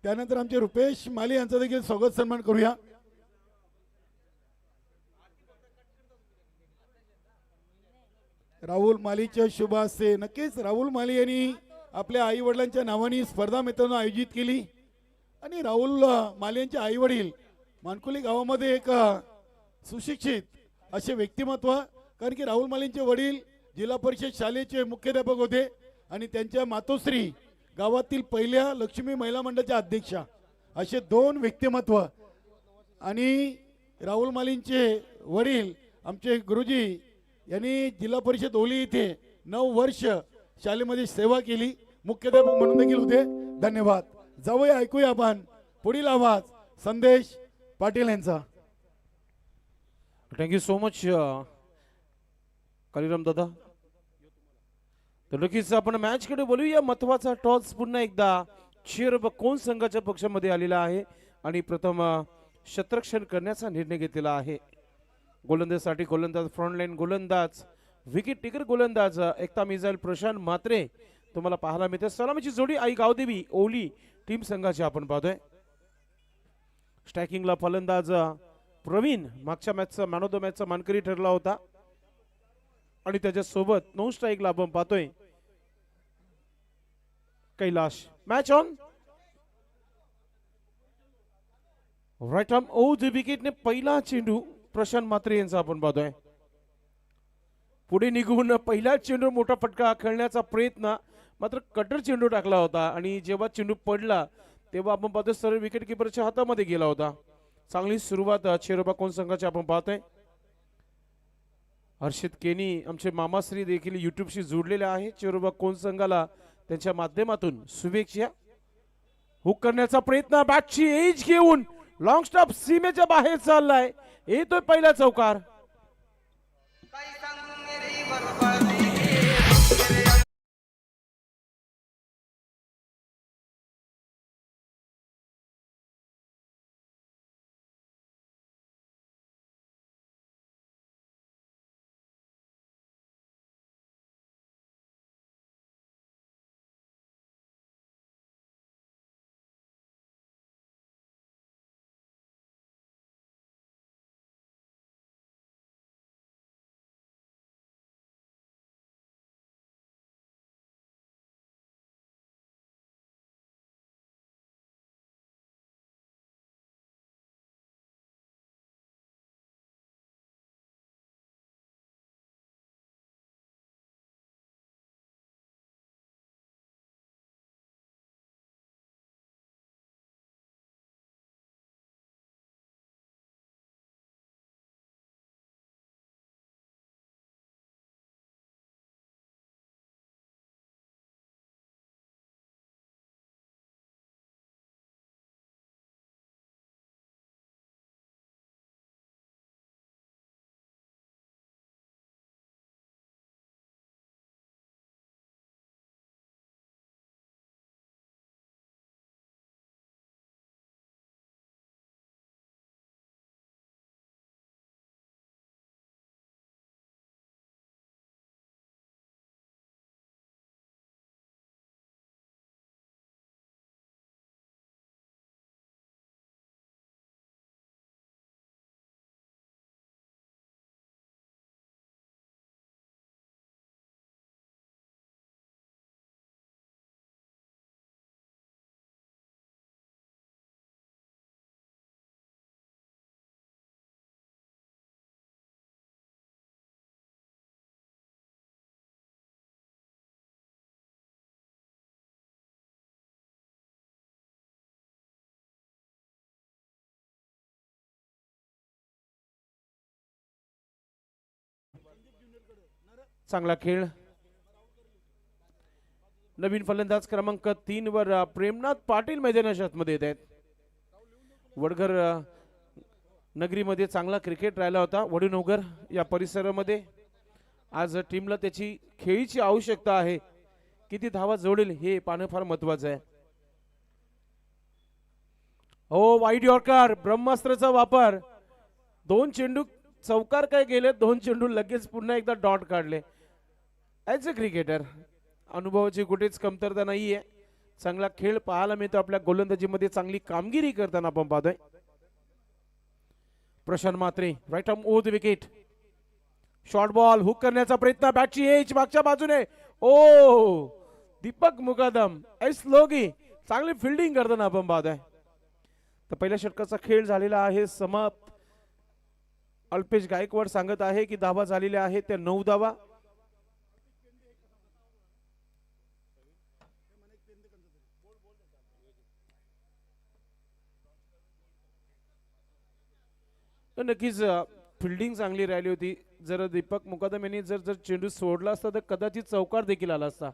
त्यानंतर आमचे रुपेश माली यांचा देखील स्वागत सन्मान करूया. राहुल मालीच्या शुभ हस्ते. नक्कीच राहुल माली यांनी आपल्या आई वडिलांच्या नावाने स्पर्धा मित्रांनो आयोजित केली आणि राहुल माली यांचे आई वडील मानकुली गावामध्ये एक सुशिक्षित असे व्यक्तिमत्व, कारण की राहुल मालींचे वडील जिल्हा परिषद शाळेचे मुख्याध्यापक होते आणि त्यांच्या मातोश्री गावातील पहिल्या लक्ष्मी महिला मंडळाच्या अध्यक्षा, असे दोन व्यक्तिमत्व. आणि राहुल मालींचे वडील आमचे गुरुजी यांनी जिल्हा परिषद ओली येथे 9 वर्ष शाळेमध्ये सेवा केली, मुख्याध्यापक म्हणून देखील होते. धन्यवाद. जाऊया ऐकूया आपण पुढील आवाज संदेश पाटील यांचा. थँक्यू सो मच कालीराम दादा. तर नक्कीच आपण मॅच कडे बोलूया. महत्वाचा टॉस पुन्हा एकदा कोण संघाच्या पक्षामध्ये आलेला आहे आणि प्रथम शतरक्षण करण्याचा निर्णय घेतलेला आहे. गोलंदाजीसाठी गोलंदाज फ्रंटलाईन गोलंदाज विकेट टेकर गोलंदाज एकता मिसाईल प्रशांत म्हात्रे तुम्हाला पाहायला मिळते. सलामीची जोडी आई गावदेवी ओली टीम संघाची आपण पाहतोय. स्ट्रायकिंगला फलंदाज प्रवीण मागच्या मॅचचा मॅन ऑफ द मॅचचा मानकरी ठरला होता आणि त्याच्या सोबत 9 स्ट्राईकला आपण पाहतोय Kailash. Match on. Right arm over the विकेटने पहिला चेंडू प्रशांत म्हात्रे यांचा आपण पाहतोय. पुढे निघून पहिला चेंडू मोठा फटका खेळण्याचा प्रयत्न, मात्र कटर चेंडू टाकला होता आणि जेव्हा चेंडू पडला तेव्हा आपण पाहतोय सरळ विकेट किपरच्या हातामध्ये गेला होता. चांगली सुरुवात चेरोबा कोण संघाची आपण पाहतोय. हर्षित केनी आमचे मामाश्री देखील युट्यूबशी जोडलेले आहे. चेरोबा कोण संघाला त्यांच्या माध्यमातून शुभेच्छा. हुक करण्याचा प्रयत्न, बॅटची एज घेऊन लॉंग स्टॉप सीमेच्या बाहेर चाललाय. येतोय पहिला चौकार. चांगला खेळ. नवीन फलंदाज क्रमांक 3 वर प्रेमनाथ पाटील मैदानाच्या आतमध्ये येत आहेत. वडघर नगरीमध्ये चांगला क्रिकेट राहिला होता. वडीनोगर या परिसरामध्ये आज टीमला त्याची खेळीची आवश्यकता आहे. किती धावा जोडेल हे पाहणं फार महत्वाचं आहे. हो, वाईड यॉर्कर ब्रह्मास्त्राचा वापर. 2 चेंडू चौकार काय गेले, 2 चेंडू लगेच पुन्हा एकदा डॉट काढले. ॲज अ क्रिकेटर अनुभवाची कुठेच कमतरता नाहीये. चांगला खेळ पाहायला मिळतो. आपल्या गोलंदाजीमध्ये चांगली कामगिरी करताना आपण पाहतोय. Prashant Mhatre right arm over the wicket. Short ball hook करण्याचा प्रयत्न, बॅटची एज मागच्या बाजूने. ओ दीपक मुकादम लोगी चांगली फिल्डिंग करताना आपण पाहतोय. तर पहिल्या षटकाचा खेळ झालेला आहे समाप्त. अल्पेश गायकवाड सांगत आहे की धावा झालेल्या आहेत त्या 9 धावा. नक्कीच फिल्डिंग चांगली राहिली होती. जर दीपक मुकादम यांनी जर चेंडू सोडला असता तर कदाचित चौकार देखील आला असता.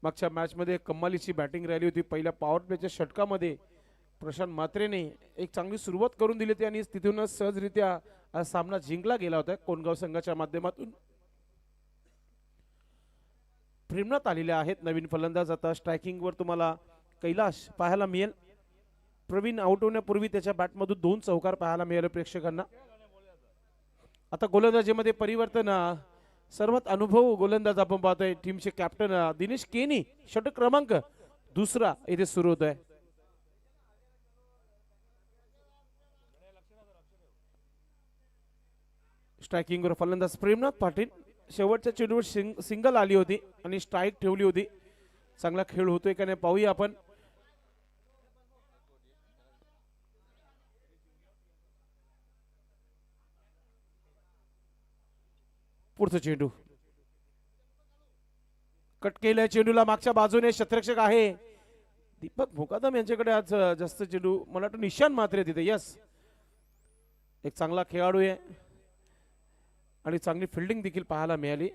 मागच्या मॅच मध्ये कमालीची बॅटिंग राहिली होती. पहिल्या पॉवर प्लेच्या षटकामध्ये प्रशांत म्हात्रेने एक चांगली सुरुवात करून दिली होती आणि तिथूनच सहजरित्या सामना जिंकला गेला होता कोणगाव संघाच्या माध्यमातून. प्रेमनाथ आलेले आहेत नवीन फलंदाज. आता स्ट्रायकिंग वर तुम्हाला कैलाश पाहायला मिळेल. प्रवीण आउट होण्यापूर्वी त्याच्या बॅटमधून 2 चौकार पाहायला मिळाले प्रेक्षकांना. आता गोलंदाजीमध्ये परिवर्तन. सर्वात अनुभव गोलंदाज आपण पाहतोय टीमचे कॅप्टन दिनेश केनी. षटक क्रमांक 2 इथे सुरू होतोय. स्ट्रायकिंग वर फलंदाज प्रेमनाथ पाटील. शेवटच्या चेंडूवर सिंगल आली होती आणि स्ट्राईक ठेवली होती. चांगला खेळ होतोय का नाही पाहूया आपण. पुढचा चेंडू कट केलाय. चेंडूला मागच्या बाजूने क्षेत्ररक्षक आहे दीपक मुकादम यांच्याकडे आज जास्त चेंडू. मला वाटतं निशान मात्रे तिथे. यस, एक चांगला खेळाडू आहे आणि चांगली फिल्डिंग देखील पाहायला मिळाली.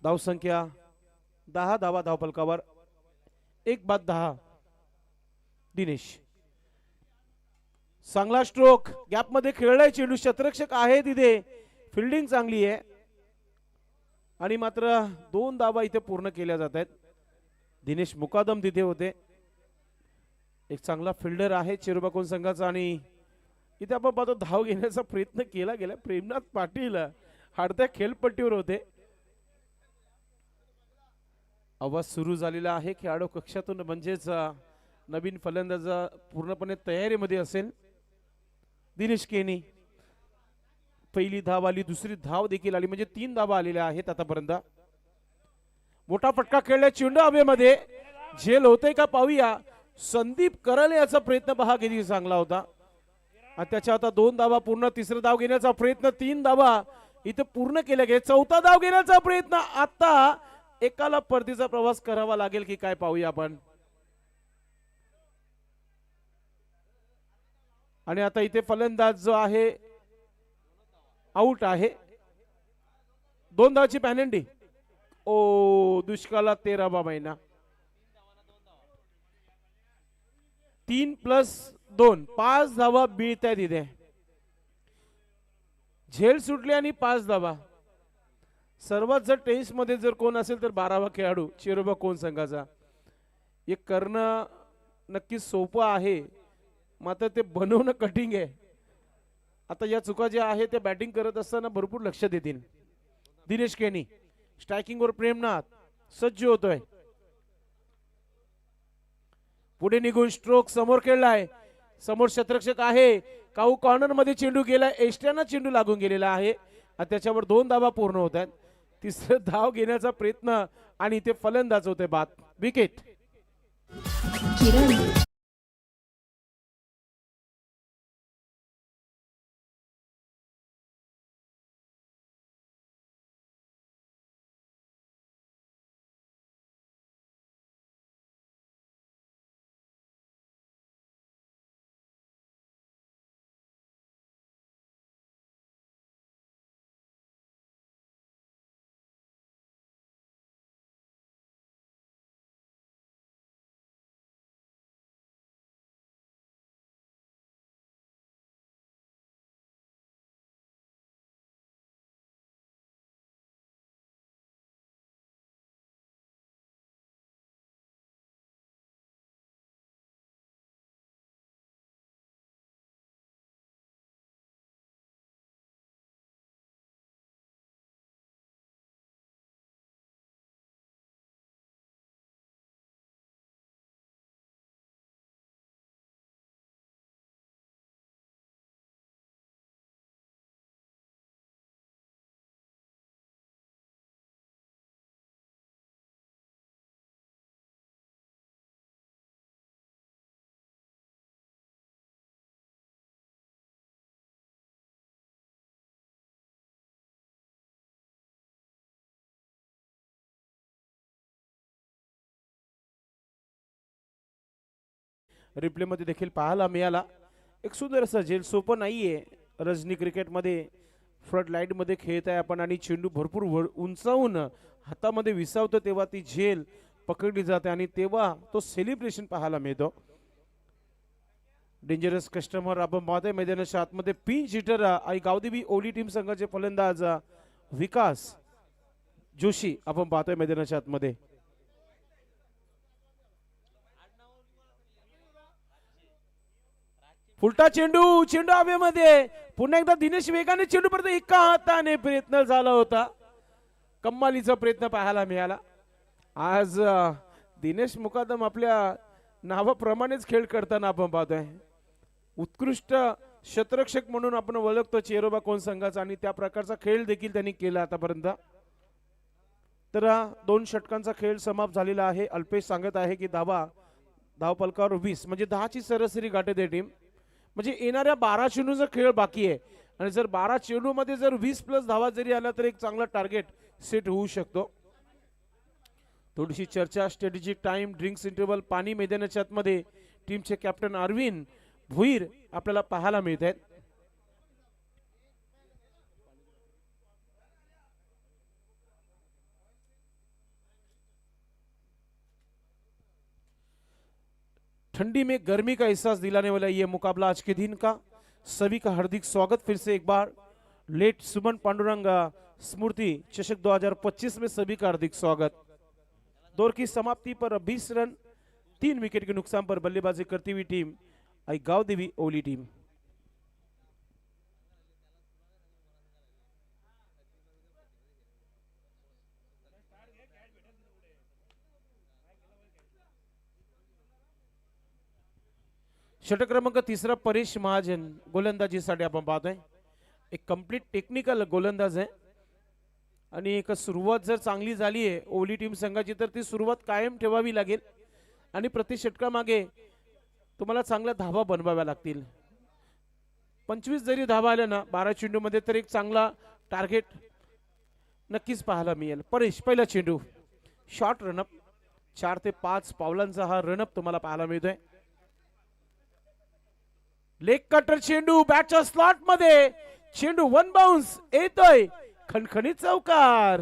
धावसंख्या 10 धावा धावफलकावर. 1 बाद 10. दिनेश चांगला स्ट्रोक गॅप मध्ये खेळलाय चेंडू. क्षेत्ररक्षक आहे तिथे. फिल्डिंग चांगली आहे आणि मात्र 2 धावा इथे पूर्ण केल्या जात आहेत. दिनेश मुकादम तिथे होते. एक चांगला फिल्डर आहे चिरबाकोन संघाचा आणि इथे आपण पाहतो धाव घेण्याचा प्रयत्न केला गेला. प्रेमनाथ पाटील हाडत्या खेळपट्टीवर होते. आवाज सुरू झालेला आहे खेळाडू कक्षातून. म्हणजेच नवीन फलंदाज पूर्णपणे तयारीमध्ये असेल. दिनेश केनी पहिली धाव आली, दुसरी धाव देखील आली, म्हणजे 3 धावा आलेल्या आहेत आतापर्यंत. मोठा फटका खेळला. चेंडू हवेमध्ये झेल होते का पाहूया. संदीप करले याचा प्रयत्न पहा किती चांगला होता. त्याच्या आता 2 धावा पूर्ण. तिसरा धाव घेण्याचा प्रयत्न. 3 धावा इथे पूर्ण केल्या गेल्या. 4था धाव घेण्याचा प्रयत्न. आता एकाला परतीचा प्रवास करावा लागेल की काय पाहूया आपण. आणि आता इथे फलंदाज जो आहे आउट आहे. 2 धावाची पॅनल्टी. ओ दुष्काळात 13वा महिना. 3+2 5 धावा मिळत आहेत इथे. झेल सुटली आणि 5 धावा. सर्वात जर टेनिस मध्ये जर कोण असेल तर 12वा खेळाडू चिरोबा कोण संघाचा. हे करणं नक्की सोपं आहे, मात्र ते बनवणं कठीण आहे. आता या चुका ज्या आहेत त्या बॅटिंग करत असताना भरपूर लक्ष देतील. दिनेश केनी स्ट्रायकिंग वर प्रेमनाथ सज्ज होतोय. पुढे निघून स्ट्रोक समोर खेळलाय. समोर क्षेत्ररक्षक आहे. काऊ कॉर्नर मध्ये चेंडू गेलाय. एस्ट्याना चेंडू लागून गेलेला आहे. त्याच्यावर 2 धावा पूर्ण होत आहेत. तिसरं धाव घेण्याचा प्रयत्न आणि इथे फलंदाज होते बाद. विकेट. रिप्लेमध्ये देखील पाहायला मिळाला. एक सुंदर असं झेल, सोपं नाहीये रजनी क्रिकेटमध्ये. फ्रंट लाईटमध्ये खेळत आहे आपण आणि चेंडू भरपूर उंचावून हातामध्ये विसावतो तेव्हा ती झेल पकडली जाते आणि तेव्हा तो सेलिब्रेशन पाहायला मिळतो. डेंजरस कस्टमर आपण पाहतोय मैदानाच्या आतमध्ये. पिंच हिटर आई गावदेवी ओली टीम संघाचे फलंदाज विकास जोशी आपण पाहतोय मैदानाच्या आतमध्ये. फुलटा चेंडू, चेंडू हवेमध्ये. पुन्हा एकदा दिनेश वेगाने चेंडू पर्यंत एका हाताने प्रयत्न झाला होता. कम्मालीचा प्रयत्न पाहायला मिळाला. आज दिनेश मुकादम आपल्या नावाप्रमाणेच खेळ करताना आपण पाहतोय. उत्कृष्ट क्षेत्ररक्षक म्हणून आपण ओळखतो चेरोबा कोण संघाचा आणि त्या प्रकारचा खेळ देखील त्यांनी केला आतापर्यंत. तर 2 षटकांचा खेळ समाप्त झालेला आहे. अल्पेश सांगत आहे की धावपलकावर 20 म्हणजे 10ची सरासरी गाठे ते टीम. म्हणजे येणाऱ्या 12 चेंडूचा खेळ बाकी आहे आणि जर 12 चेंडू मध्ये जर 20+ धावा जरी आला तर एक चांगला टार्गेट सेट होऊ शकतो. थोडीशी चर्चा, स्ट्रॅटेजिक टाइम, ड्रिंक्स इंटरव्हल, पाणी मैदानाच्या आतमध्ये टीमचे कॅप्टन अरविंद भुईर आपल्याला पाहायला मिळत आहेत. ठंडी में गर्मी का एहसास दिलाने वाला ये मुकाबला आज के दिन का. सभी का हार्दिक स्वागत फिर से एक बार. लेट सुमन पांडुरंग स्मृति चषक 2025 में सभी का हार्दिक स्वागत. दौर की समाप्ति पर 20 रन 3 विकेट के नुकसान पर बल्लेबाजी करती हुई टीम आई गावदेवी ओली टीम. षटक क्रमांक 3 परेश महाजन गोलंदाजीसाठी आपण पाहतोय. एक कंप्लीट टेक्निकल गोलंदाज आहे आणि एक सुरुवात जर चांगली झाली आहे ओली टीम संघाची तर ती सुरुवात कायम ठेवावी लागेल आणि प्रति षटकामागे तुम्हाला चांगल्या धावा बनवाव्या लागतील. 25 जरी धावा आल्या ना 12 चेंडू मध्ये तर एक चांगला टार्गेट नक्कीच पाहायला मिळेल. परेश पहिला चेंडू, शॉर्ट रनअप. 4 ते 5 पावलांचा हा रनअप तुम्हाला पाहायला मिळतोय. लेग कटर चेंडू बॅटच्या स्लॉट मध्ये, चेंडू 1 बाउन्स येतोय, खणखणीत चौकार.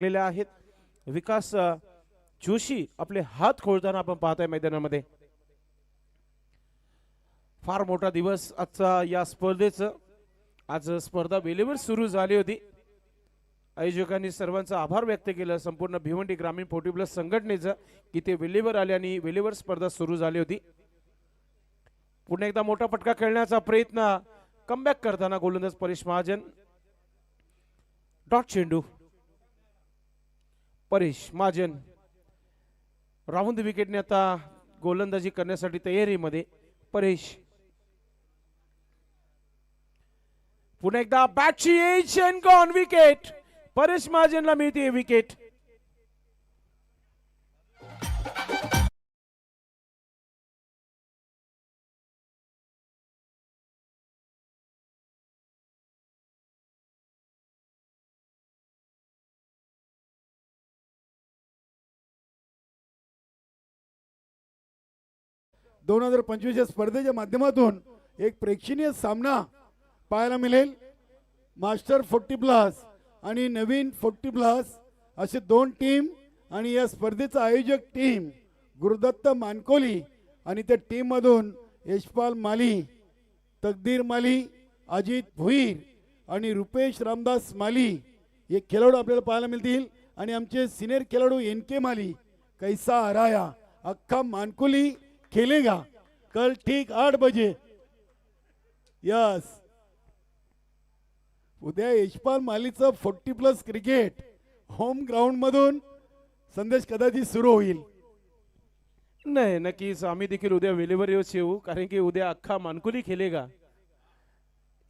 आहेत विकास जोशी आपले हात खोलताना आपण पाहतोय मैदानामध्ये. फार मोठा दिवस आजचा या स्पर्धेचं. आज स्पर्धा वेळेवर सुरू झाली होती. आयोजकांनी सर्वांचा आभार व्यक्त केला, संपूर्ण भिवंडी ग्रामीण 40+ संघटनेचं, की ते वेळेवर आले आणि वेळेवर स्पर्धा सुरू झाली होती. पुन्हा एकदा मोठा फटका खेळण्याचा प्रयत्न, कमबॅक करताना गोलंदाज परेश महाजन. डॉट चेंडू, परेश महाजन राऊंड विकेटने आता गोलंदाजी करण्यासाठी तयारीमध्ये. परेश पुन्हा एकदा बॅटची edge and gone wicket. Paresh महाजनला मिळते विकेट. या स्पर्धेच्या माध्यमातून एक प्रेक्षणीय सामना पाहायला मिळेल. मास्टर 40+ आणि नवीन 40+ असे 2 टीम आणि या स्पर्धेचा आयोजक टीम गुरुदत्त मानकोली आणि त्या टीम मधून यशपाल माली, तकदीर माली, अजित भुईर आणि रुपेश रामदास माली हे खेळाडू आपल्याला पाहायला मिळतील. आणि आमचे सिनियर खेळाडू NK माली, कैसा हराया, अक्का मानकोली खेलेगा कल ठीक 8 बजे. यस, उद्या यशपाल मालीचं 40+ क्रिकेट होम ग्राउंड मधून संदेश कदाचित सुरू होईल. नाही, नक्कीच आम्ही देखील उद्या वेळेवर येऊ, कारण की उद्या अख्खा मानकुली खेळेगा.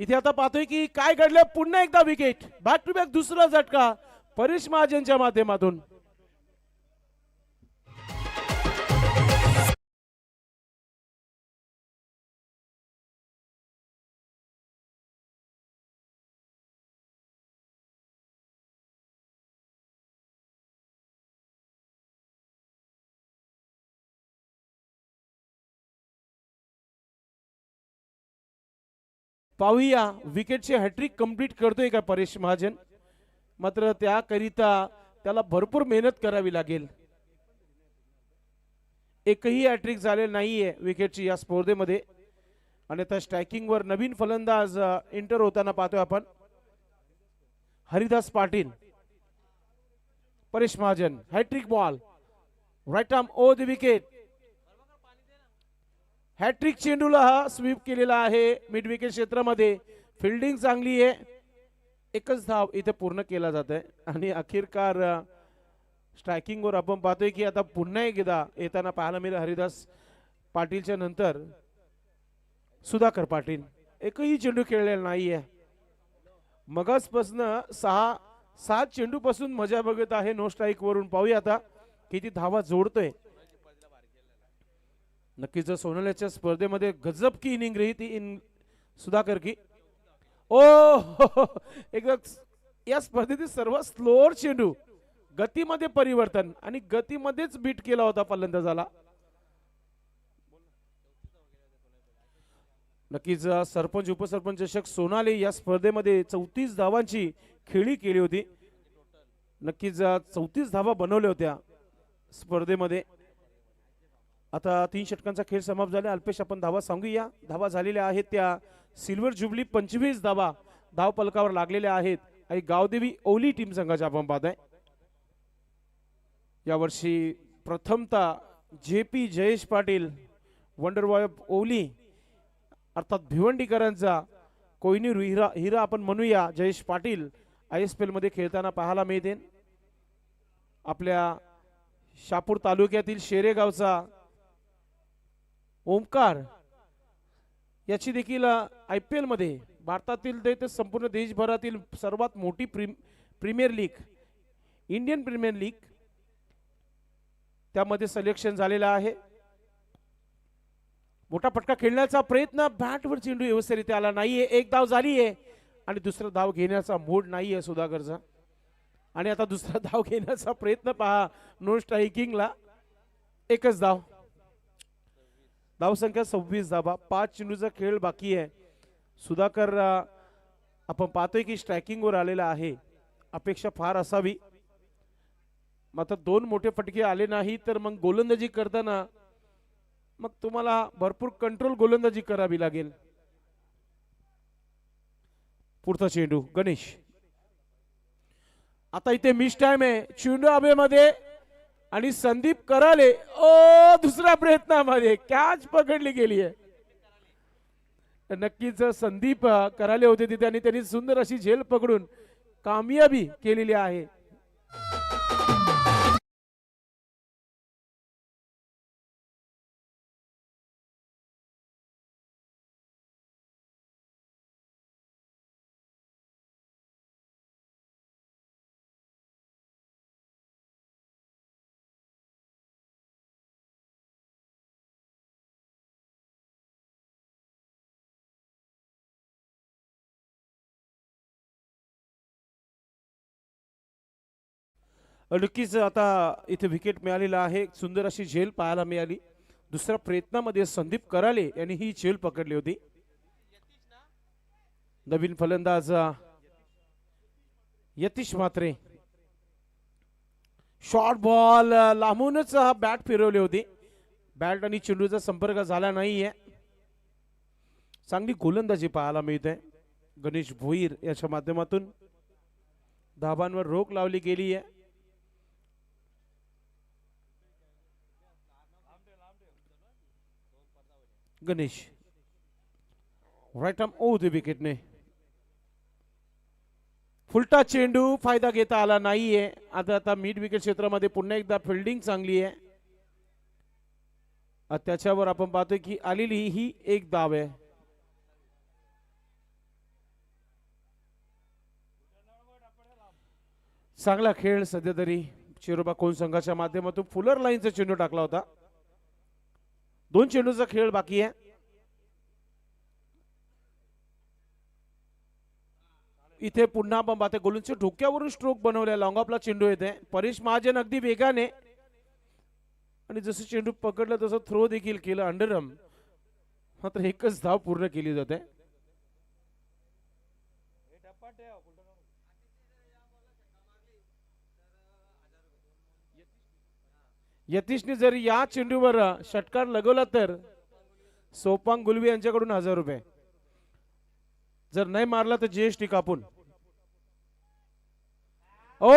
इथे आता पाहतोय की काय घडलं, पुन्हा एकदा विकेट, बॅक टू बॅक दुसरा झटका परेश महाजनच्या माध्यमातून. पाहूया विकेटची हॅट्रिक कंप्लीट करतोय का परेश महाजन. मात्र त्याकरिता त्याला भरपूर मेहनत करावी लागेल. एकही हॅट्रिक झालेली नाहीये विकेटची या स्पर्धेमध्ये. आणि आता स्ट्रायकिंग वर नवीन फलंदाज एंटर होताना पाहतोय आपण, Haridas Patil. Paresh Mahajan hat-trick ball, right arm over the wicket. Hat-trick चेंडूला हा स्वीप केलेला आहे मिड विकेट क्षेत्रामध्ये. फिल्डिंग चांगली आहे, एकच धाव इथे पूर्ण केला जात आहे. आणि अखेरकार स्ट्रायकिंग वर आपण पाहतोय की आता पुन्हा एकदा येताना पाहायला मिळेल हरिदास पाटीलच्या नंतर सुधाकर पाटील. एकही चेंडू खेळलेला नाहीये. मगासपासून 6-7 चेंडू पासून मजा बघत आहे नो स्ट्राईक वरून. पाहूया आता किती धावा जोडतोय. नक्कीच सोनाल्याच्या स्पर्धेमध्ये गजब की इनिंग रही थी इन सुधाकर की. ओ एकदा या स्पर्धेतील सर्वात स्लोअर चेंडू, गतीमध्ये परिवर्तन आणि गतीमध्येच बीट केला होता फलंदाजाला. नक्कीच सरपंच उपसरपंच चषक सोनाली या स्पर्धेमध्ये 34 धावांची खेळी केली होती. नक्कीच 34 धावा बनवल्या होत्या स्पर्धेमध्ये. आता 3 षटकांचा खेळ समाप्त झाला. अल्पेश आपण धावा सांगूया. धावा झालेल्या आहेत त्या सिल्वर जुबली 25 धावा धाव पलकावर लागलेल्या आहेत. आणि गावदेवी ओली टीम संघाच्या आपण पाहताय. यावर्षी प्रथमतः JP जयेश पाटील वंडरबॉय ओली अर्थात भिवंडीकरांचा कोहिनूर हिरा आपण म्हणूया जयेश पाटील ISPL मध्ये खेळताना पाहायला मिळते. आपल्या शापूर तालुक्यातील शेरेगावचा ओमकार याची देखील IPL मध्ये भारतातील ते संपूर्ण देशभरातील सर्वात मोठी premier league Indian premier league त्यामध्ये सिलेक्शन झालेला आहे. मोठा फटका खेळण्याचा प्रयत्न, बॅटवर चेंडू व्यवस्थितरित्या आला नाहीये. एक धाव झाली आहे आणि दुसरा धाव घेण्याचा मूड नाहीये सुधाकरचा. आणि आता दुसरा धाव घेण्याचा प्रयत्न पहा नो स्ट्रायकिंगला. एकच धाव, धावसंख्या 26 धावा, 5 चेंडूचा खेळ बाकी आहे. सुधाकर आपण पाहतोय की स्ट्रायकिंग वर आलेला आहे. अपेक्षा फार असावी, मात्र 2 मोठे फटके आले नाही तर मग गोलंदाजी करताना मग तुम्हाला भरपूर कंट्रोल गोलंदाजी करावी लागेल. पुढचा चेंडू गणेश. आता इथे मिस टाइम आहे चेंडू हवेमध्ये आणि संदीप कराले दुसऱ्या प्रयत्नामध्ये कॅच पकडली गेली आहे. नक्कीच संदीप कराले होते तिथे आणि त्यांनी सुंदर अशी झेल पकडून कामयाबी केलेली आहे. नक्कीच आता इथे विकेट मिळालेला आहे. सुंदर अशी झेल पाहायला मिळाली. दुसऱ्या प्रयत्नामध्ये संदीप कराले यांनी ही झेल पकडली होती. नवीन फलंदाज यतीश म्हात्रे. शॉर्ट बॉल लांबूनच हा बॅट फिरवली होती. बॅट आणि चेंडूचा संपर्क झाला नाहीये. चांगली गोलंदाजी पाहायला मिळते गणेश भोईर याच्या माध्यमातून. धाबांवर रोख लावली गेली आहे. Ganesh right arm over the विकेटने. फुलटा चेंडू फायदा घेता आला नाहीये. आता मिड विकेट क्षेत्रामध्ये पुन्हा एकदा फिल्डिंग चांगली आहे. त्याच्यावर आपण पाहतोय की आलेली ही एक धाव आहे. चांगला खेळ सध्या तरी चिरोबा कोण संघाच्या माध्यमातून फुलर लाईनचा चेंडू टाकला होता. 2 चेंडूचा खेळ बाकी आहे. इथे पुन्हा बाते गोलूंच्या डोक्यावरून स्ट्रोक बनवल्या. लॉंग ऑफला चेंडू येते. परेश महाजन अगदी वेगाने आणि जसं चेंडू पकडलं तसं थ्रो देखील केलं अंडरम. मात्र एकच धाव पूर्ण केली जाते. यतीशने जर या चेंडूवर षटकार लगवला तर सोपांग गुलवी यांच्याकडून 1000 रुपये. जर नाही मारला तर जीएसटी कापून. ओ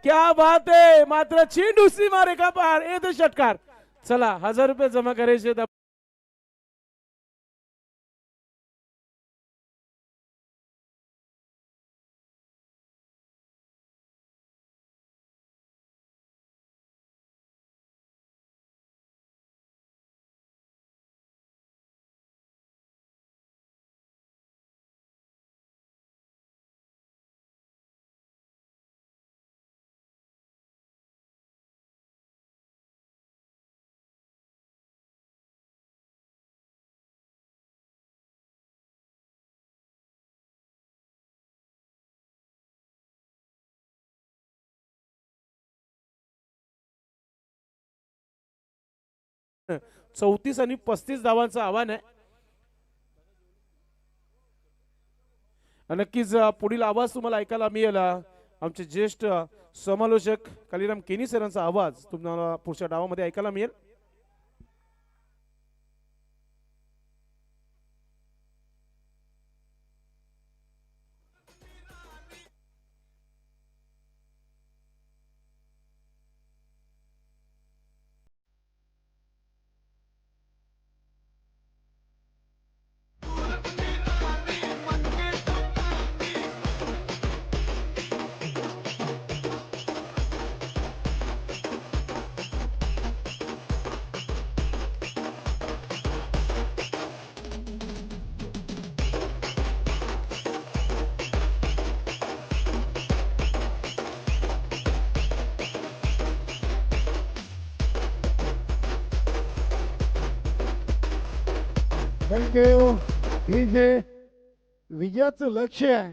क्या बात है. मात्र चेंडू सीमा रेखा पार येतो षटकार. चला 1000 रुपये जमा करायचे. तर 34 आणि 35 धावांचं आव्हान आहे. नक्कीच पुढील आवाज तुम्हाला ऐकायला मिळेल. आमचे ज्येष्ठ समालोचक कालीराम केनी सरांचा आवाज तुम्हाला पुढच्या डावामध्ये ऐकायला मिळेल. हे जे विजयाचं लक्ष्य आहे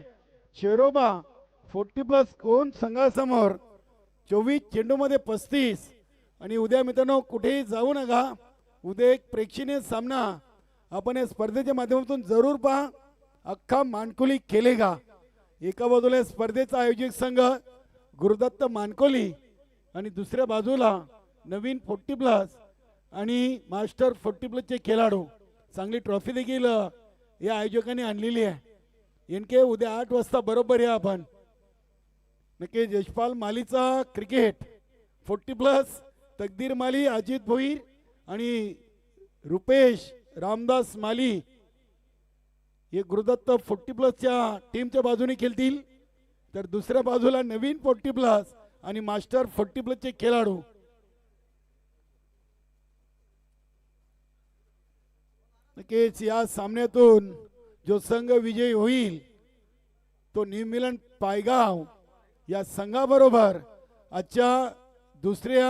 शेरोबा 40+ कोण संघासमोर 24 चेंडूमध्ये 35. आणि उद्या मित्रांनो कुठेही जाऊ नका. उद्या एक प्रेक्षणीय सामना आपण या स्पर्धेच्या माध्यमातून जरूर पहा. अख्खा मानकोली खेळेगा. एका बाजूला स्पर्धेचा आयोजक संघ गुरुदत्त मानकोली आणि दुसऱ्या बाजूला नवीन 40+ आणि मास्टर 40+चे खेळाडू. चांगली ट्रॉफी देखील या आयोजकांनी आणलेली आहे. इनके उद्या 8 वाजता बरोबर या आपण. नक्की यशपाल मालीचा क्रिकेट 40+, तकदीर माली, अजित भोईर आणि रुपेश रामदास माली हे गुरुदत्त 40+च्या टीमच्या बाजूने खेळतील. तर दुसऱ्या बाजूला नवीन 40+ आणि मास्टर 40+चे खेळाडू. नक्कीच या सामन्यातून जो संघ विजयी होईल तो न्यू मिलन पायगाव या संघाबरोबर आजच्या दुसऱ्या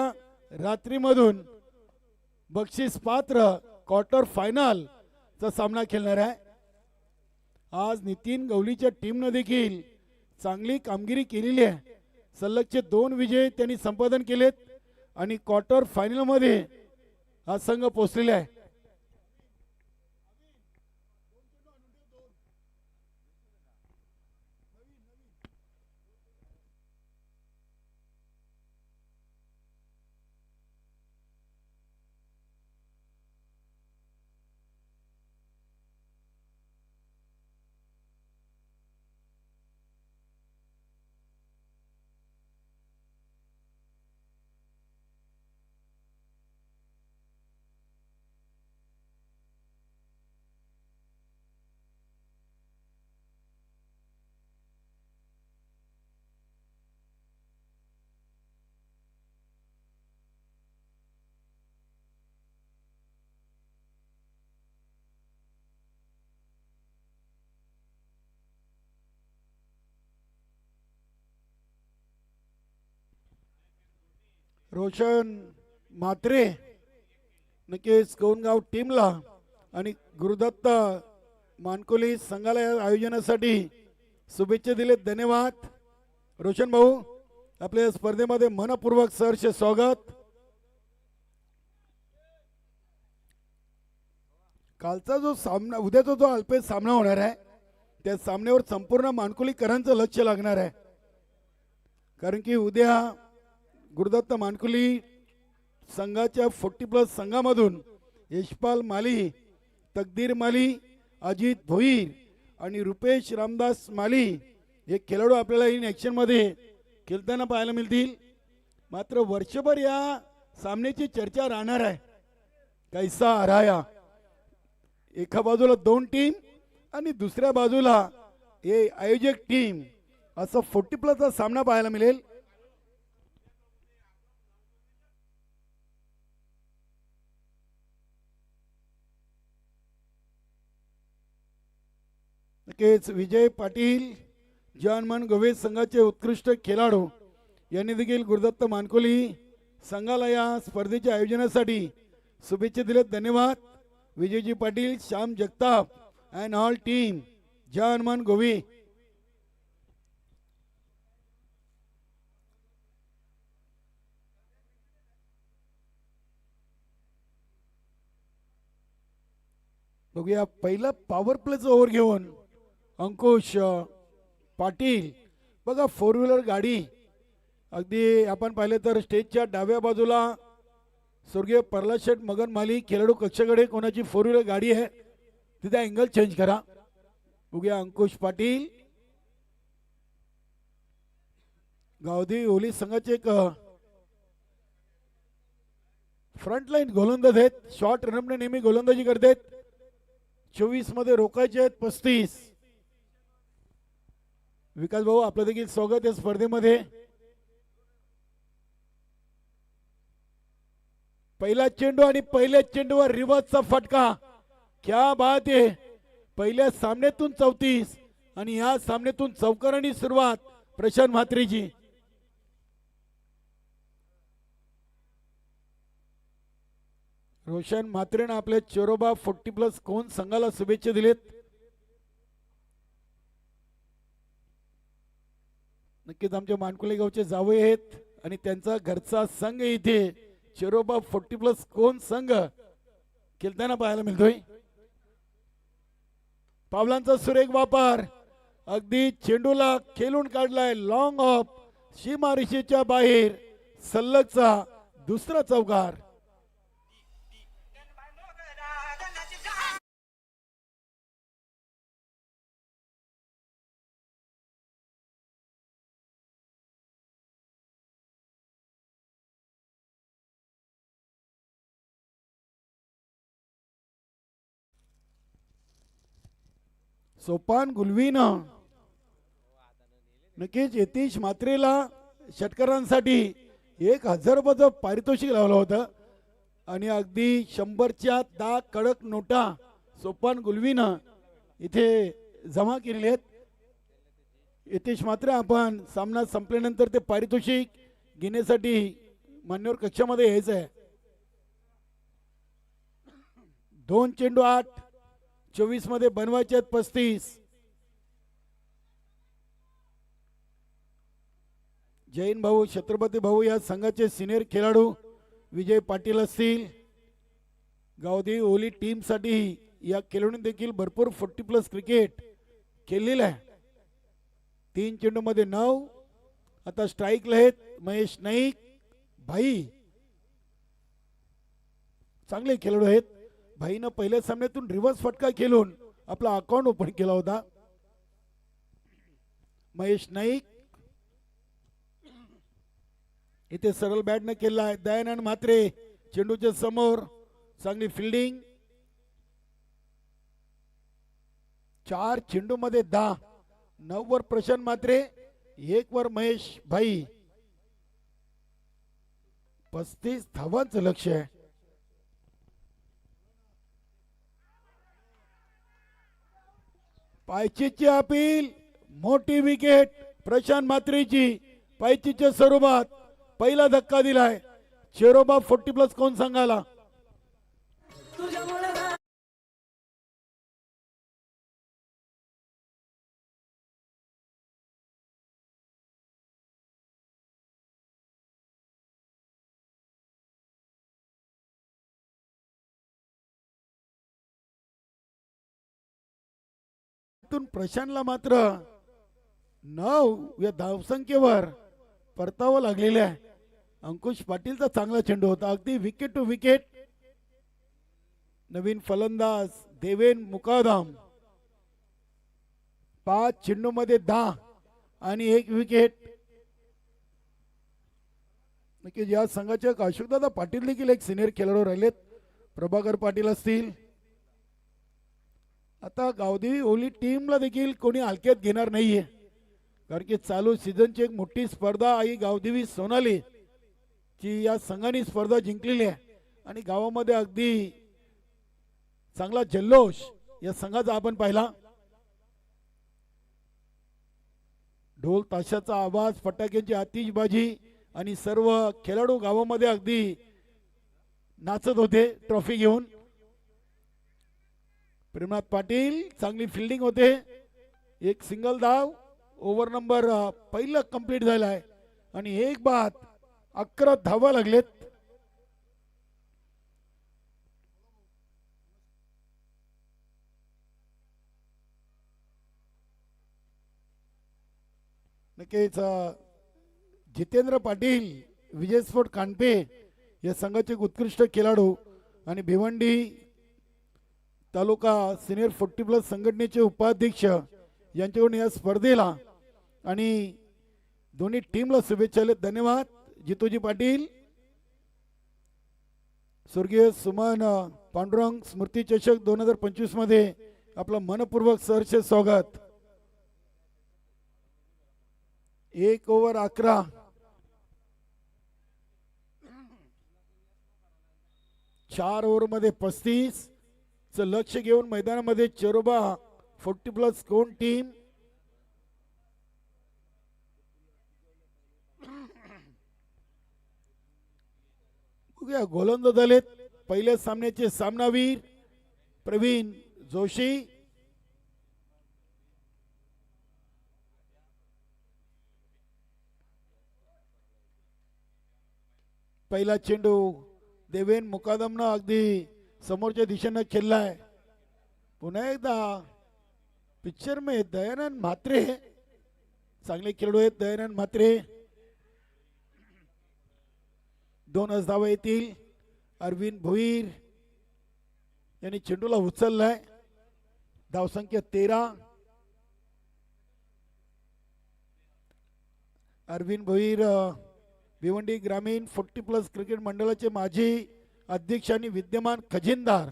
रात्रीमधून बक्षीस पात्र क्वार्टर फायनलचा सामना खेळणार आहे. आज नितीन गवलीच्या टीमने देखील चांगली कामगिरी केलेली आहे. सलगचे 2 विजय त्यांनी संपादन केलेत आणि क्वार्टर फायनलमध्ये हा संघ पोहोचलेला आहे. रोशन म्हात्रे नक्कीच कोणगाव टीमला आणि गुरुदत्त मानकोली संघाला या आयोजनासाठी शुभेच्छा दिलेत. धन्यवाद रोशन भाऊ, आपल्या स्पर्धेमध्ये मनपूर्वक सहर्ष स्वागत. कालचा जो सामना, उद्याचा जो अल्पेच सामना होणार आहे त्या सामन्यावर संपूर्ण मानकुलीकरांचं लक्ष लागणार आहे. कारण की उद्या गुरुदत्त मानकुली संघाच्या 40+ संघामधून यशपाल माली, तकदीर माली, अजित भोईर आणि रुपेश रामदास माली हे खेळाडू आपल्याला इन ॲक्शनमध्ये खेळताना पाहायला मिळतील. मात्र वर्षभर या सामन्याची चर्चा राहणार आहे. कैसा हराया, एका बाजूला 2 टीम आणि दुसऱ्या बाजूला हे आयोजक टीम, असं 40+ सामना पाहायला मिळेल. नक्कीच विजय पाटील, जानमन गोवे संघाचे उत्कृष्ट खेळाडू यांनी देखील गुरुदत्त मानकोली संघाला या स्पर्धेच्या आयोजनासाठी शुभेच्छा दिल्यात. धन्यवाद Vijayji Patil, Shyam Jagtap and all team, जानमन गोवे. बघूया पहिला पॉवर प्लेचं ओव्हर घेऊन अंकुश पाटील. बघा 4 व्हीलर गाडी, अगदी आपण पाहिले तर स्टेजच्या डाव्या बाजूला स्वर्गीय प्रल्हाद शेठ मगन माली खेळाडू कक्षाकडे कोणाची 4 व्हीलर गाडी आहे, तिथे अँगल चेंज करा. बघूया अंकुश पाटील, गावदी ओली संघाचे एक फ्रंट लाईन गोलंदाज आहेत. शॉर्ट रनअपने नेहमी गोलंदाजी करतात. 24 मध्ये रोखायचे आहेत 35. विकास भाऊ, आपलं देखील स्वागत या स्पर्धेमध्ये. पहिला चेंडू आणि पहिल्या चेंडूवर रिव्हर्सचा फटका, क्या बात आहे. पहिल्या सामन्यातून 34 आणि या सामन्यातून चौकारांनी सुरुवात प्रशांत म्हात्रेची. रोशन म्हात्रेनं आपल्या चोरोबा 40+ कोण संघाला शुभेच्छा दिलेत. नक्कीच आमच्या मानकुले गावचे जावई आहेत आणि त्यांचा घरचा संघ इथे चोरोबा 40+ कोण संघ खेळताना पाहायला मिळतोय. पावलांचा सुरेख वापर, अगदी चेंडूला खेळून काढलाय. लॉंग ऑफ, सीमारेषेच्या बाहेर सलगचा दुसरा चौकार. सोपान गुलवीनं नक्कीच यतीश म्हात्रेला षटकारांसाठी 1000 रुपयाचं पारितोषिक लावलं होतं आणि अगदी 100च्या 10 कडक नोटा सोपान गुलवीनं इथे जमा केलेले आहेत. यतीश म्हात्रे, आपण सामना संपल्यानंतर ते पारितोषिक घेण्यासाठी मान्यवर कक्षामध्ये यायचं आहे. 2 चेंडू 8, 24 मध्ये बनवायचे आहेत 35. जैन भाऊ, छत्रपती भाऊ या संघाचे सिनियर खेळाडू विजय पाटील असतील. गावदेवी ओली टीम साठी या खेळाडूंनी देखील भरपूर 40+ क्रिकेट खेळलेलं आहे. 3 चेंडू मध्ये 9. आता स्ट्राईकला आहेत महेश नाईक, भाई चांगले खेळाडू आहेत. भाईनं पहिल्या सामन्यातून रिव्हर्स फटका खेळून आपला अकाउंट ओपन केला होता. महेश नाईक इथे सरळ बॅटने केला आहे. दयानंद म्हात्रे चेंडूच्या समोर, चांगली फिल्डिंग. 4 चेंडू मध्ये 10. 9 वर प्रशांत म्हात्रे, 1 वर महेश भाई. 35 धावांचं लक्ष आहे. पायचीची अपील, मोठी विकेट प्रशांत म्हात्रेची. पायचीच्या स्वरूपात पहिला धक्का दिलाय. चेरोबा 40+ कोण सांगाला प्रशांतला मात्र 9 या धावसंख्येवर परतावं लागलेले आहे. अंकुश पाटीलचा चांगला चेंडू होता, अगदी विकेट टू विकेट. नवीन फलंदाज देवेन मुकादम 5 चेंडूमध्ये 10 आणि 1 विकेट. नक्कीच या संघाचे अशोकदादा पाटील देखील एक सिनियर खेळाडू राहिलेत, प्रभाकर पाटील असतील. आता गावदेवी ओली टीमला देखील कोणी हलक्यात घेणार नाहीये, कारण की चालू सीझनची एक मोठी स्पर्धा आई गावदेवी सोनाली ची या संघाने स्पर्धा जिंकलेली आहे आणि गावामध्ये अगदी चांगला जल्लोष या संघाचा आपण पाहिला. ढोल ताशाचा आवाज, फटाक्यांची आतिषबाजी आणि सर्व खेळाडू गावामध्ये अगदी नाचत होते ट्रॉफी घेऊन. प्रेमनाथ पाटील चांगली फिल्डिंग होते, एक सिंगल धाव. ओव्हर नंबर पहिला कंप्लीट झाला आहे आणि एक बाद 11 धावा लागलेत. नक्कीच जितेंद्र पाटील विजय स्पोर्ट कानपे या संघाचे उत्कृष्ट खेळाडू आणि भिवंडी तालुका सिनियर 40+ संघटनेचे उपाध्यक्ष यांच्याकडून या स्पर्धेला आणि दोन्ही टीमला शुभेच्छा. धन्यवाद जितूजी पाटील. स्वर्गीय सुमन पांडुरंग स्मृती चषक 2025 मध्ये आपलं मनपूर्वक सहर्ष स्वागत. 1 ओव्हर 11. चार ओव्हर मध्ये 35 च लक्ष घेऊन मैदानामध्ये चेरोबा 40+ कोण टीम. गोलंदाज झालेत. पहिल्या सामन्याचे सामनावीर प्रवीण जोशी. पहिला चेंडू देवेन मुकादमनं अगदी समोरच्या दिशेनं खेळलाय. पुन्हा एकदा पिक्चर में दयानंद म्हात्रे चांगले खेळाडू आहेत. दयानंद म्हात्रे 2 धावा येतील. अरविंद भोईर यांनी चेंडूला उचललाय. धावसंख्या 13. अरविंद भोईर भिवंडी ग्रामीण 40+ क्रिकेट मंडळाचे माजी अध्यक्ष आणि विद्यमान खजिनदार.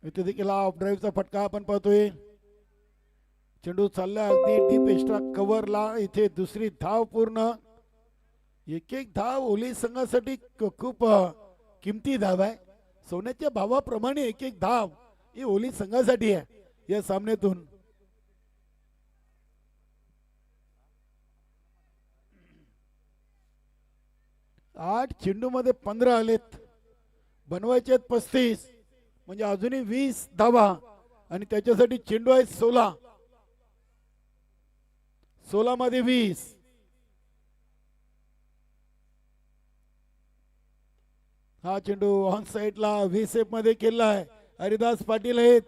इथे देखील ऑफ ड्राईव्हचा फटका आपण पाहतोय. चेंडू चालला अगदी डीप एक्स्ट्रा कव्हरला. इथे दुसरी धाव पूर्ण. एक धाव ओली संघासाठी खूप किमती धाव आहे. सोन्याच्या भावाप्रमाणे एक धाव ही ओली संघासाठी आहे या सामन्यातून. आठ चेंडू मध्ये 15 आलेत. बनवायचे 35 म्हणजे अजूनही 20 धावा आणि त्याच्यासाठी चेंडू आहे 16. 16 मध्ये 20. हा चेंडू ऑन साइडला 20 मध्ये केला आहे. हरिदास पाटील आहेत.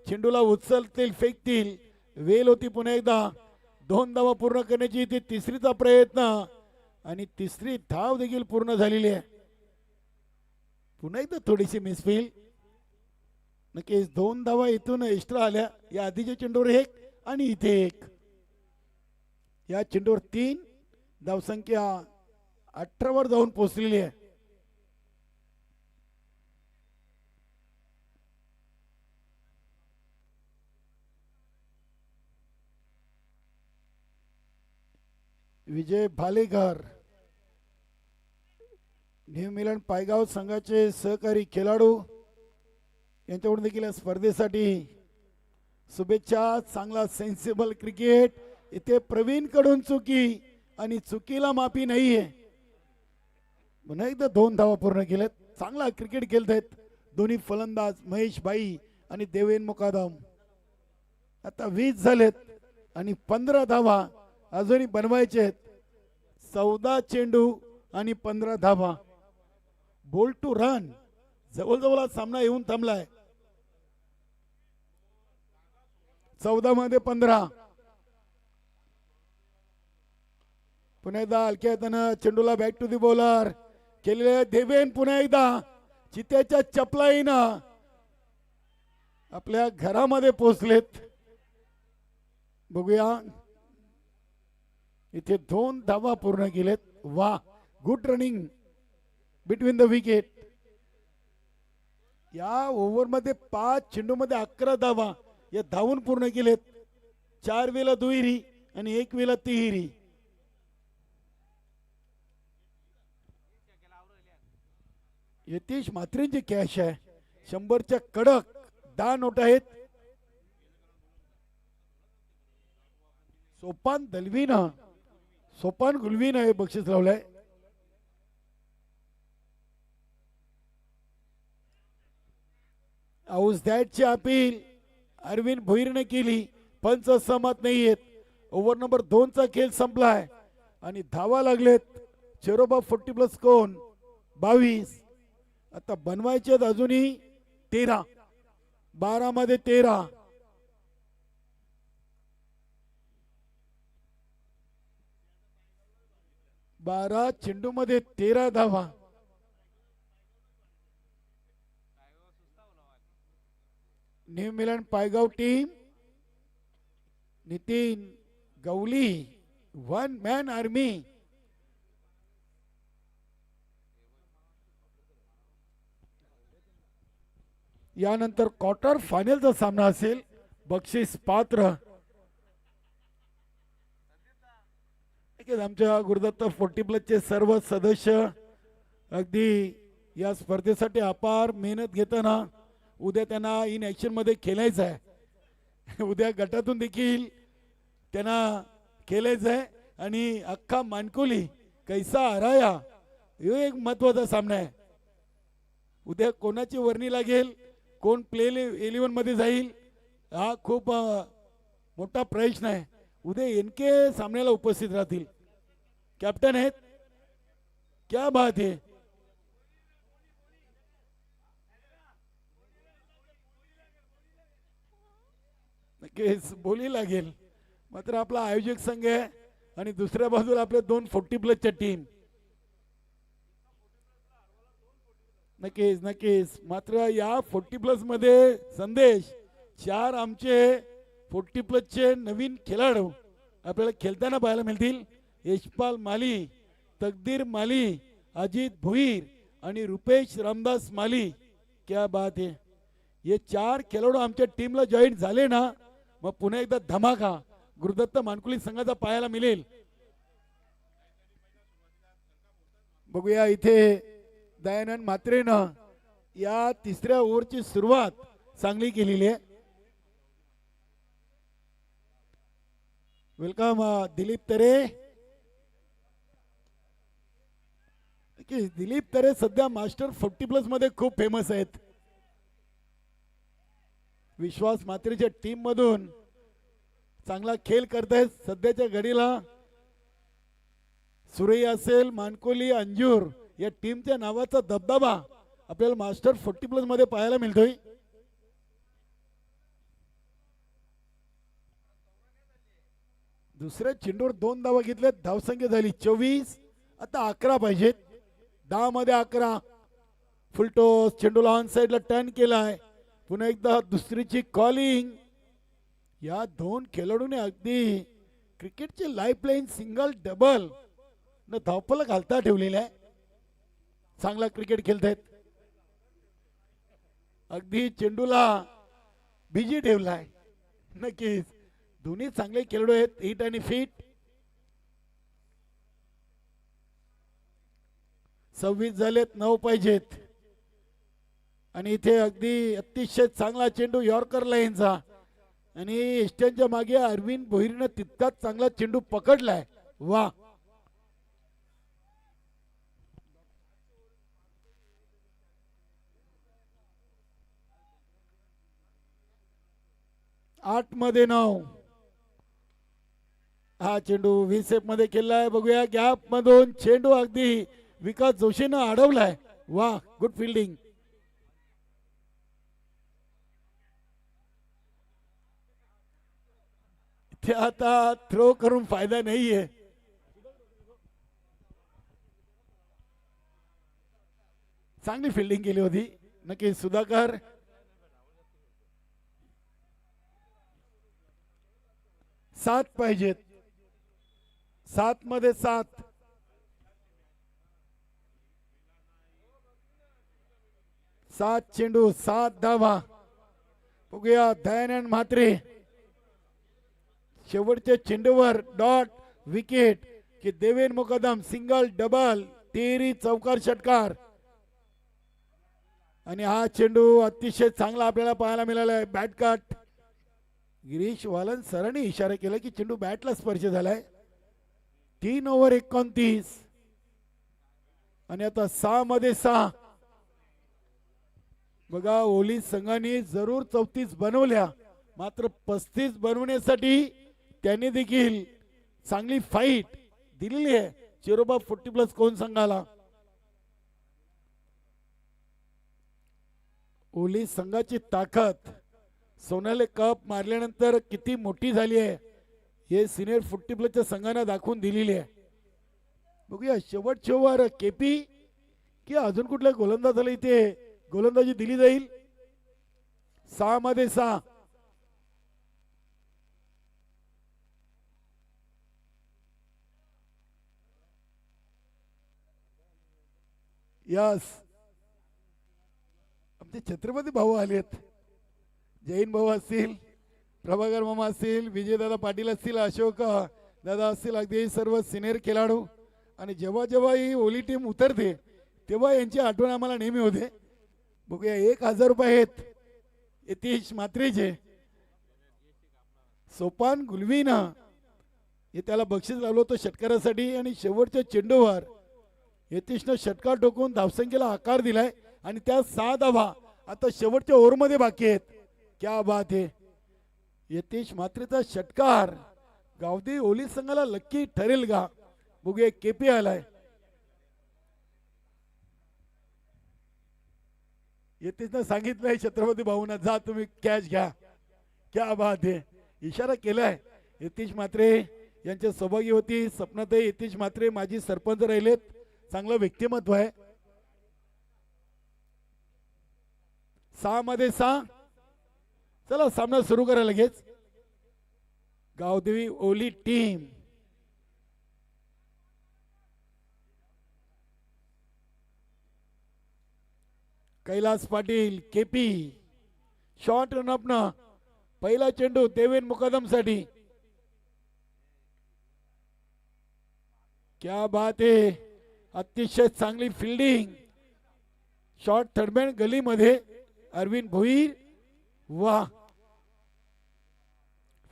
चेंडूला उचलतील, फेकतील. वेल होती पुन्हा एकदा. 2 धावा पूर्ण करण्याची ती तिसरीचा प्रयत्न आणि तिसरी धाव देखील पूर्ण झालेली आहे. पुन्हा एकदा थोडीशी मिसफील. नक्कीच 2 धावा इथून एक्स्ट्रा आल्या. या आधीच्या चेंडूवर 1 आणि इथे 1. या चेंडूवर 3. धावसंख्या 18 वर जाऊन पोहोचलेली आहे. विजय भालेकर न्यू मिलन पायगाव संघाचे सहकारी खेळाडू यांच्याकडून देखील या स्पर्धेसाठी शुभेच्छा. चांगला सेन्सिबल क्रिकेट इथे प्रवीण कडून चुकी आणि चुकीला माफी नाहीये. पुन्हा एकदा 2 धावा पूर्ण केल्यात. चांगला क्रिकेट खेळतायत दोन्ही फलंदाज महेश भाई आणि देवेन मुकादम. आता 20 झालेत आणि 15 धावा अजूनही बनवायचे आहेत. 14 चेंडू आणि 15 धावा. बोल टू रन. जवळजवळ सामना येऊन थांबलाय. 14 मध्ये 15. पुन्हा एकदा हलक्या हातानं चेंडूला बॅक टू दी बॉलर केलेले देवेन. पुन्हा एकदा चित्याच्या चपलाईनं आपल्या घरामध्ये पोहोचलेत. बघूया इथे 2 धावा पूर्ण केलेत. वा, good running between the wicket. या ओव्हर मध्ये 5 चेंडू मध्ये 11 धावा या धावून पूर्ण केलेत. 4 वेळा दुहेरी आणि 1 वेळा तिहेरी. यतीश म्हात्रेंची कॅश आहे. 100च्या कडक 10 नोट आहेत. सोपान गुलवीन हे बक्षीस लावलंय. हाऊस दॅटची अपील अरविंद भोईरने केली. पंच सहमत नाहीयेत. ओव्हर नंबर 2 चा खेळ संपलाय आणि धावा लागलेत. चेरोबा 40+ कोण 22. आता बनवायचे अजूनही 13. 12 मध्ये 13. बारा चेंडू मध्ये 13 धावा. New Milan Paygaon team Nitin Gawli 1 man army. यानंतर क्वार्टर फायनलचा सामना असेल. बक्षीस पात्र आमच्या गुरुदत्त 40+ सर्व सदस्य अगदी या स्पर्धेसाठी अपार मेहनत घेताना उद्या त्यांना इन ऍक्शन मध्ये खेळायचं आहे. उद्या गटातून देखील त्यांना खेळायचं आहे आणि अख्खा मानकोली कैसा हराया हे एक महत्वाचा सामना आहे. उद्या कोणाची वर्णी लागेल, कोण प्ले 11 मध्ये जाईल, हा खूप मोठा प्रश्न आहे. उद्या एनके सामन्याला उपस्थित राहतील. कॅप्टन आहेत. क्या बात है. नक्कीच बोली लागेल. मात्र आपला आयोजक संघ आहे आणि दुसऱ्या बाजूला आपल्या 2 40+ टीम. नक्कीच मात्र या 40+ मध्ये संदेश 4 आमचे 40+ चे नवीन खेळाडू आपल्याला खेळताना पाहायला मिळतील. यशपाल माली, तकदीर माली, अजित भोईर आणि रुपेश रामदास माली. क्या बात है. ये 4 खेळाडू आमच्या टीमला जॉईन झाले ना, मग पुन्हा एकदा धमाका गुरुदत्त मानकुली संघाचा पाहायला मिळेल. बघूया इथे दयानंद म्हात्रेनं या 3ऱ्या ओव्हरची सुरुवात चांगली केलेली आहे. वेलकम दिलीप तरे. दिलीप तरे सध्या मास्टर 40+ मध्ये खूप फेमस आहेत. विश्वास म्हात्रेच्या टीम मधून चांगला खेळ करतायत. सध्याच्या घडीला सुरई असेल, मानकोली, अंजूर या टीमच्या नावाचा दबदबा आपल्याला मास्टर 40+ मध्ये पाहायला मिळतोय. दुसऱ्या चेंडूवर 2 धावा घेतल्या. धावसंख्या झाली 24. आता 11 पाहिजेत. 10 मध्ये 11. फुलटॉस चेंडूला ऑन साइडला टर्न केलाय. पुन्हा एकदा दुसरीची कॉलिंग. या 2 खेळाडूंनी अगदी क्रिकेटचे लाईफलाईन सिंगल डबल न धावफलक घालता ठेवलेला आहे. चांगला क्रिकेट खेळतायत. अगदी चेंडूला बिजी ठेवलाय. नक्कीच दोन्ही चांगले खेळाडू आहेत. हिट आणि फिट. 26 झालेत. 9 पाहिजेत. आणि इथे अगदी अतिशय चांगला चेंडू यॉर्कर लाईनचा आणि एष्ट्यांच्या मागे अरविंद भोईरनं तितकाच चांगला चेंडू पकडलाय. वा, 8 मध्ये 9. हा चेंडू व्हीसेप मध्ये खेळलाय. बघूया गॅप मधून चेंडू अगदी विकास जोशीनं अडवलाय. वा, गुड फिल्डिंग. ते आता थ्रो करून फायदा नाहीये. चांगली फिल्डिंग केली होती नक्की सुधाकर. 7 पाहिजेत. 7 मध्ये 7. सात चेंडू 7 धावा. बघूया दयानंद म्हात्रे शेवटच्या चेंडूवर डॉट विकेट की देवेन मुकदम सिंगल डबल तेरी चौकार षटकार. आणि हा चेंडू अतिशय चांगला आपल्याला पाहायला मिळाला आहे. Bat cut. गिरीश वालन सरांनी इशारा केला की चेंडू बॅटला स्पर्श झालाय. 3 ओव्हर 29 आणि आता 6 मध्ये 6. बघा ओली संघाने जरूर 34 बनवल्या, मात्र 35 बनवण्यासाठी त्यांनी देखील चांगली फाईट दिलेली आहे चिरोबा 40+ कोण संघाला. ओली संघाची ताकद सोनाली कप मारल्यानंतर किती मोठी झाली आहे हे सिनियर 40+ संघाने दाखवून दिलेली आहे. बघूया शेवटच्या ओव्हर केपी की अजून कुठल्या गोलंदाजाला इथे गोलंदाजी दिली जाईल. 6 मध्ये 6. यस, आमचे छत्रपती भाऊ आलेत. जैन भाऊ असतील, प्रभाकर मामा असतील, विजयदादा पाटील असतील, अशोक दादा असतील, अगदी सर्व सिनियर खेळाडू. आणि जेव्हा जेव्हा ही ओली टीम उतरते तेव्हा यांची आठवण आम्हाला नेहमी होते. बघूया 1000 रुपये आहेत यतीश म्हात्रेचे. सोपान गुलवीनं हे त्याला बक्षीस लावलं होतं षटकारासाठी. आणि शेवटच्या चेंडूवर यतीशनं षटकार टोकून धावसंख्येला आकार दिलाय आणि त्या 6 धावा आता शेवटच्या ओव्हरमध्ये बाकी आहेत. क्या बात आहे. यतीश म्हात्रेचा षटकार गावदी ओली संघाला लक्की ठरेल का. बघूया केपी आलाय. यतीशनं सांगितलंय छत्रपती भाऊंना जा तुम्ही कॅच घ्या. क्या बात आहे. इशारा केलाय. यतीश म्हात्रे यांच्या सौभाग्य होती. सपनाताई यतीश म्हात्रे माजी सरपंच राहिलेत. चांगलं व्यक्तिमत्व आहे. 6 मध्ये 6. चला सामना सुरू करा लगेच. Gavdevi Oli team Kailas Patil KP. Short run up न पहिला चेंडू देवेन मुकदम साठी. क्या बात आहे. अतिशय चांगली फिल्डिंग. शॉर्ट थर्डमॅन गलीमध्ये अरविंद भोईर. वाह,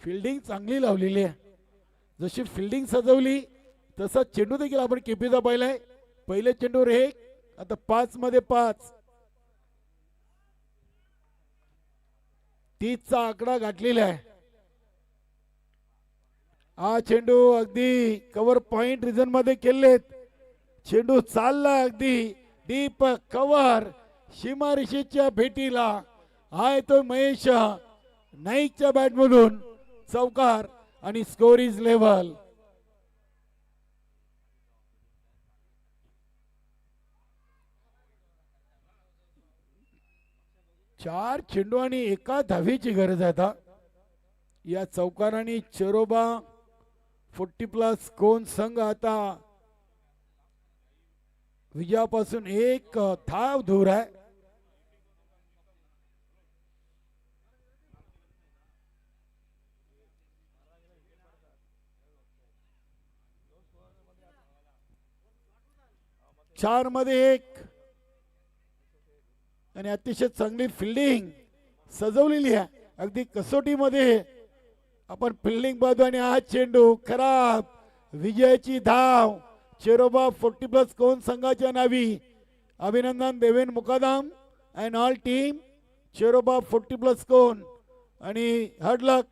फिल्डिंग चांगली लावलेली आहे. जशी फिल्डिंग सजवली तसा चेंडू देखील आपण केपीचा पाहिलाय. पहिले चेंडूवर 1, आता 5 मध्ये 5. 30चा आकडा गाठलेला आहे. हा चेंडू अगदी कव्हर पॉइंट रिजन मध्ये केलेत. चेंडू चालला अगदी डीप कव्हर सीमारेषेच्या भेटीला. हा येतो महेश नाईकच्या बॅट मधून चौकार आणि स्कोर इज लेव्हल. चार चेंडू आणि एका धावेची गरज आहे आता या चौकाराने. चिरोबा 40+ कोण संघ आता विजयापासून 1 धाव दूर आहे. चार मध्ये 1 आणि अतिशय चांगली फिल्डिंग सजवलेली आहे. अगदी कसोटीमध्ये आपण फिल्डिंग पाहतो आणि हा चेंडू खराब. विजयाची धाव चेरोबा 40+ कोण संघाच्या नावी. अभिनंदन देवेन मुकादम अँड ऑल टीम. चेरोबा 40+ कोण आणि हार्ड लक